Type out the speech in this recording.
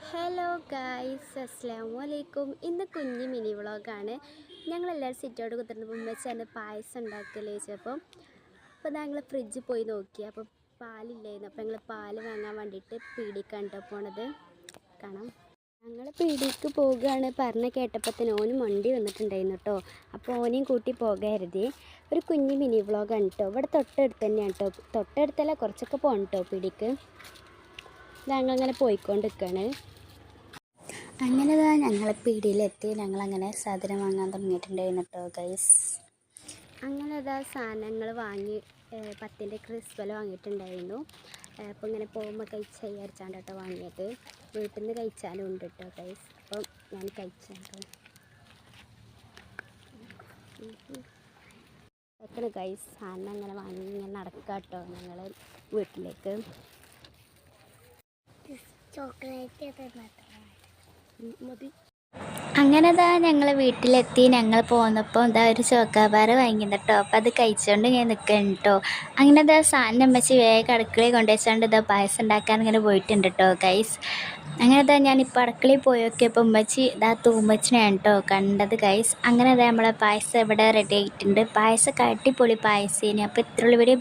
Hello guys, അസ്സലാമു അലൈക്കും. ഇന്ന് കുഞ്ഞ് മിനി വ്ളോഗാണ്. ഞങ്ങളെല്ലാവരും സിറ്റോട് കുത്തിരുന്നപ്പോൾ ഉമ്മച്ചാണ് പായസം ഉണ്ടാക്കൽ ചോദിച്ചപ്പോൾ ഞങ്ങൾ ഫ്രിഡ്ജിൽ പോയി നോക്കി. അപ്പോൾ പാലില്ലായിരുന്നു. അപ്പോൾ ഞങ്ങൾ പാല് വാങ്ങാൻ വേണ്ടിയിട്ട് പീടിക്കാണ് കേട്ടോ പോണത്. കാണാം, ഞങ്ങൾ പീടിക്ക് പോകുകയാണ് പറഞ്ഞ് കേട്ടപ്പോൾ ഓനും വണ്ടി വന്നിട്ടുണ്ടായിരുന്നു കേട്ടോ. അപ്പോൾ ഓനെയും കൂട്ടി പോകരുത്. ഒരു കുഞ്ഞ് മിനി വ്ളോഗാണ് കേട്ടോ. ഇവിടെ തൊട്ടടുത്ത് തന്നെയാണ് കേട്ടോ. തൊട്ടടുത്തല്ല, കുറച്ചൊക്കെ പോകണം കേട്ടോ പീടിക്ക്. ഞങ്ങളങ്ങനെ പോയിക്കൊണ്ടിരിക്കുകയാണ്. അങ്ങനെ ഞങ്ങൾ പീടിയിലെത്തി. ഞങ്ങളങ്ങനെ സാധനം വാങ്ങാൻ തുടങ്ങിയിട്ടുണ്ടായിരുന്നു കേട്ടോ ഗൈസ്. അങ്ങനെ സാധനങ്ങൾ വാങ്ങി 10ൻ്റെ ക്രിസ്പൽ വാങ്ങിയിട്ടുണ്ടായിരുന്നു. അപ്പോൾ ഇങ്ങനെ പോകുമ്പോൾ കഴിച്ച് വിചാരിച്ചാണ് കേട്ടോ വാങ്ങിയത്. വീട്ടിൽ നിന്ന് കഴിച്ചാലും ഉണ്ട് കേട്ടോ ഗൈസ്. അപ്പം ഞാൻ കഴിച്ചു ഗൈസ്. സാധനം അങ്ങനെ വാങ്ങി ഇങ്ങനെ നടക്കാം കേട്ടോ ഞങ്ങൾ വീട്ടിലേക്ക്. അങ്ങനെ ഞങ്ങൾ വീട്ടിലെത്തി. ഞങ്ങൾ പോന്നപ്പോൾ ഒരു ചോക്കാബാർ വാങ്ങി കേട്ടോ. അപ്പോൾ അത് കഴിച്ചുകൊണ്ട് ഞാൻ നിൽക്കണം കേട്ടോ. അങ്ങനെ സാധനം അമ്മച്ചി വേഗം അടുക്കളയിൽ കൊണ്ടുവച്ചുകൊണ്ട് പായസം ഉണ്ടാക്കാൻ ഇങ്ങനെ പോയിട്ടുണ്ട് കേട്ടോ ഗൈസ്. അങ്ങനെ ഞാനിപ്പോൾ അടുക്കളയിൽ പോയി നോക്കിയപ്പോൾ ഉമ്മച്ചി തൂമ്മച്ചിനെയാണ് കേട്ടോ കണ്ടത് ഗൈസ്. അങ്ങനെ നമ്മളെ പായസം ഇവിടെ റെഡി ആയിട്ടുണ്ട്. പായസം അടിപൊളി പായസേനെ. അപ്പോൾ ഇത്രയുള്ള വീഡിയോ.